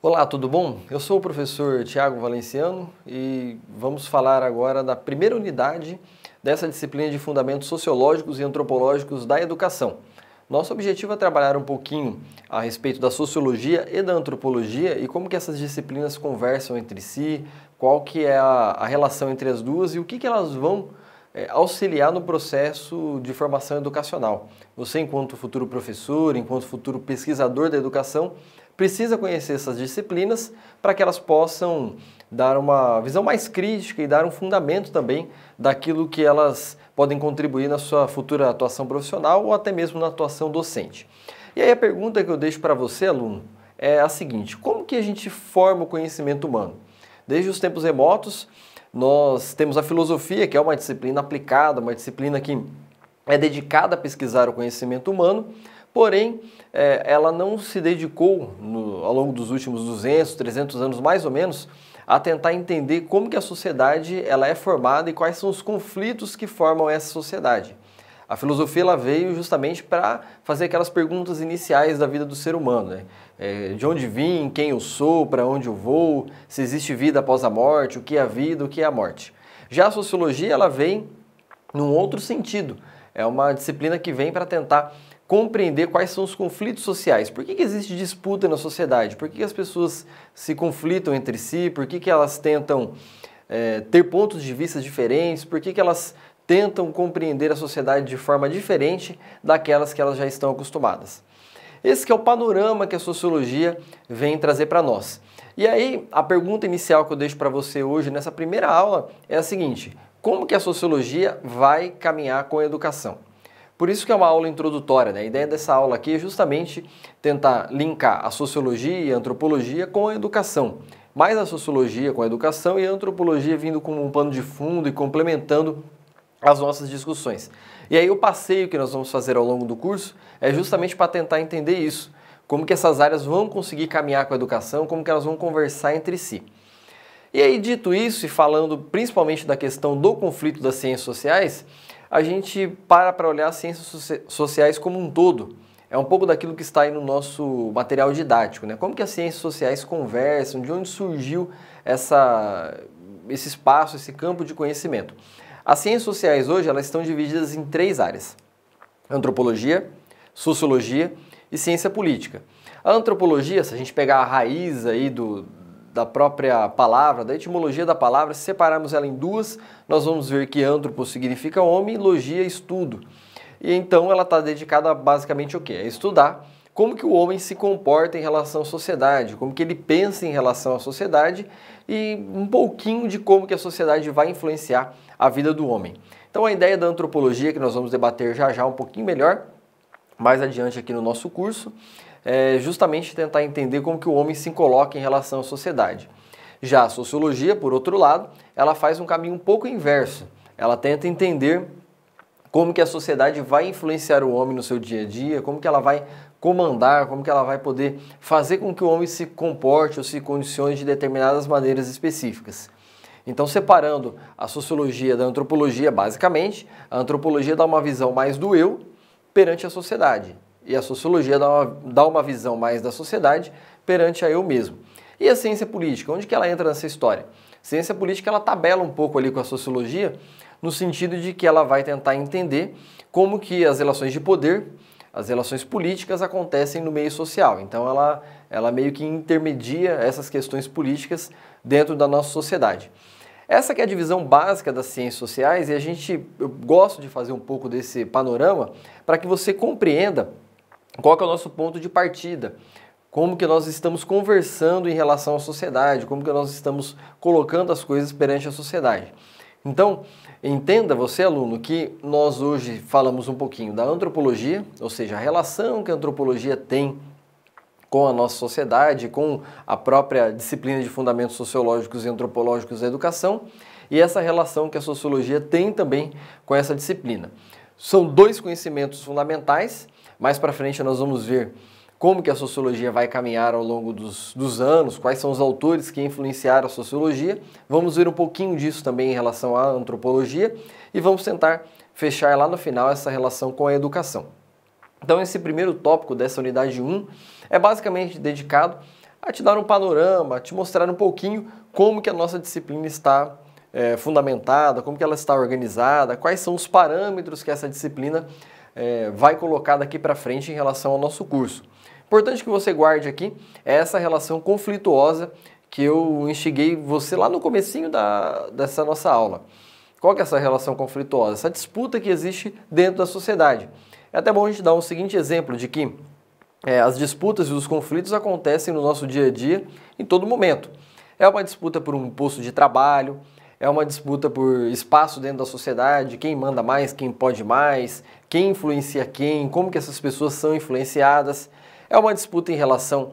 Olá, tudo bom? Eu sou o professor Tiago Valenciano e vamos falar agora da primeira unidade dessa disciplina de Fundamentos Sociológicos e Antropológicos da Educação. Nosso objetivo é trabalhar um pouquinho a respeito da sociologia e da antropologia e como que essas disciplinas conversam entre si, qual que é a relação entre as duas e o que elas vão auxiliar no processo de formação educacional. Você, enquanto futuro professor, enquanto futuro pesquisador da educação, precisa conhecer essas disciplinas para que elas possam dar uma visão mais crítica e dar um fundamento também daquilo que elas podem contribuir na sua futura atuação profissional ou até mesmo na atuação docente. E aí a pergunta que eu deixo para você, aluno, é a seguinte: como que a gente forma o conhecimento humano? Desde os tempos remotos, nós temos a filosofia, que é uma disciplina aplicada, uma disciplina que é dedicada a pesquisar o conhecimento humano, porém, ela não se dedicou, ao longo dos últimos 200, 300 anos mais ou menos, a tentar entender como que a sociedade ela é formada e quais são os conflitos que formam essa sociedade. A filosofia ela veio justamente para fazer aquelas perguntas iniciais da vida do ser humano, né? De onde vim, quem eu sou, para onde eu vou, se existe vida após a morte, o que é a vida, o que é a morte. Já a sociologia ela vem num outro sentido, é uma disciplina que vem para tentar compreender quais são os conflitos sociais. Por que existe disputa na sociedade? Por que as pessoas se conflitam entre si? Por que elas tentam ter pontos de vista diferentes? Por que elas tentam compreender a sociedade de forma diferente daquelas que elas já estão acostumadas? Esse que é o panorama que a sociologia vem trazer para nós. E aí, a pergunta inicial que eu deixo para você hoje, nessa primeira aula, é a seguinte: como que a sociologia vai caminhar com a educação? Por isso que é uma aula introdutória, né? A ideia dessa aula aqui é justamente tentar linkar a sociologia e a antropologia com a educação. Mais a sociologia com a educação e a antropologia vindo como um pano de fundo e complementando as nossas discussões. E aí o passeio que nós vamos fazer ao longo do curso é justamente para tentar entender isso. Como que essas áreas vão conseguir caminhar com a educação, como que elas vão conversar entre si. E aí, dito isso, e falando principalmente da questão do conflito das ciências sociais, a gente para olhar as ciências sociais como um todo. É um pouco daquilo que está aí no nosso material didático, né? Como que as ciências sociais conversam, de onde surgiu esse espaço, esse campo de conhecimento. As ciências sociais hoje elas estão divididas em três áreas: antropologia, sociologia e ciência política. A antropologia, se a gente pegar a raiz aí da própria palavra, da etimologia da palavra, se separarmos ela em duas, nós vamos ver que antropo significa homem e logia estudo. E então ela está dedicada basicamente ao quê? A estudar como que o homem se comporta em relação à sociedade, como que ele pensa em relação à sociedade e um pouquinho de como que a sociedade vai influenciar a vida do homem. Então a ideia da antropologia, que nós vamos debater já um pouquinho melhor, mais adiante aqui no nosso curso, é justamente tentar entender como que o homem se coloca em relação à sociedade. Já a sociologia, por outro lado, ela faz um caminho um pouco inverso. Ela tenta entender como que a sociedade vai influenciar o homem no seu dia a dia, como que ela vai comandar, como que ela vai poder fazer com que o homem se comporte ou se condicione de determinadas maneiras específicas. Então, separando a sociologia da antropologia, basicamente, a antropologia dá uma visão mais do eu perante a sociedade. E a sociologia dá uma visão mais da sociedade perante a eu mesmo. E a ciência política, onde que ela entra nessa história? A ciência política ela tabela um pouco ali com a sociologia, no sentido de que ela vai tentar entender como que as relações de poder, as relações políticas acontecem no meio social. Então ela meio que intermedia essas questões políticas dentro da nossa sociedade. Essa que é a divisão básica das ciências sociais e eu gosto de fazer um pouco desse panorama para que você compreenda qual que é o nosso ponto de partida, como que nós estamos conversando em relação à sociedade, como que nós estamos colocando as coisas perante a sociedade. Então, entenda você, aluno, que nós hoje falamos um pouquinho da antropologia, ou seja, a relação que a antropologia tem com a nossa sociedade, com a própria disciplina de fundamentos sociológicos e antropológicos da educação, e essa relação que a sociologia tem também com essa disciplina. São dois conhecimentos fundamentais. Mais para frente nós vamos ver como que a sociologia vai caminhar ao longo dos anos, quais são os autores que influenciaram a sociologia. Vamos ver um pouquinho disso também em relação à antropologia e vamos tentar fechar lá no final essa relação com a educação. Então esse primeiro tópico dessa unidade 1 é basicamente dedicado a te dar um panorama, a te mostrar um pouquinho como que a nossa disciplina está fundamentada, como que ela está organizada, quais são os parâmetros que essa disciplina vai colocar daqui para frente em relação ao nosso curso. Importante que você guarde aqui essa relação conflituosa que eu instiguei você lá no comecinho dessa nossa aula. Qual que é essa relação conflituosa? Essa disputa que existe dentro da sociedade. É até bom a gente dar um seguinte exemplo de que as disputas e os conflitos acontecem no nosso dia a dia em todo momento. É uma disputa por um posto de trabalho, é uma disputa por espaço dentro da sociedade, quem manda mais, quem pode mais, quem influencia quem, como que essas pessoas são influenciadas. É uma disputa em relação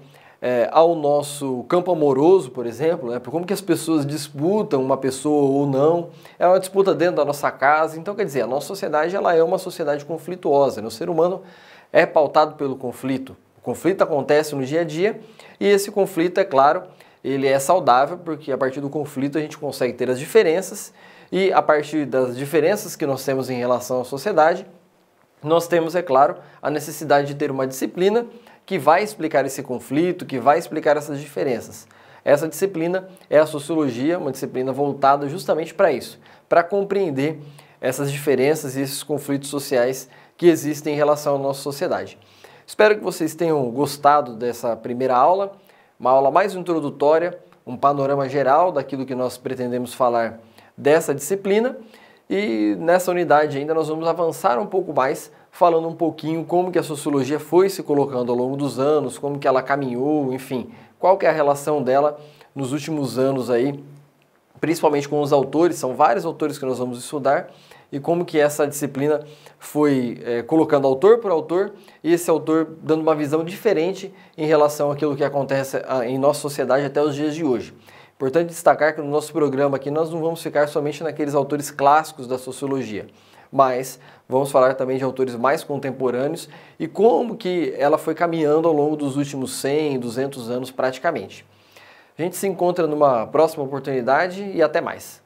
ao nosso campo amoroso, por exemplo, por como que as pessoas disputam uma pessoa ou não. É uma disputa dentro da nossa casa. Então, quer dizer, a nossa sociedade ela é uma sociedade conflituosa, né? O ser humano é pautado pelo conflito. O conflito acontece no dia a dia e esse conflito, é claro, ele é saudável porque a partir do conflito a gente consegue ter as diferenças e a partir das diferenças que nós temos em relação à sociedade, nós temos, é claro, a necessidade de ter uma disciplina que vai explicar esse conflito, que vai explicar essas diferenças. Essa disciplina é a sociologia, uma disciplina voltada justamente para isso, para compreender essas diferenças e esses conflitos sociais que existem em relação à nossa sociedade. Espero que vocês tenham gostado dessa primeira aula, uma aula mais introdutória, um panorama geral daquilo que nós pretendemos falar dessa disciplina e nessa unidade ainda nós vamos avançar um pouco mais falando um pouquinho como que a sociologia foi se colocando ao longo dos anos, como que ela caminhou, enfim, qual que é a relação dela nos últimos anos aí, principalmente com os autores, são vários autores que nós vamos estudar, e como que essa disciplina foi colocando autor por autor, e esse autor dando uma visão diferente em relação àquilo que acontece em nossa sociedade até os dias de hoje. Importante destacar que no nosso programa aqui nós não vamos ficar somente naqueles autores clássicos da sociologia, mas vamos falar também de autores mais contemporâneos e como que ela foi caminhando ao longo dos últimos 100, 200 anos praticamente. A gente se encontra numa próxima oportunidade e até mais.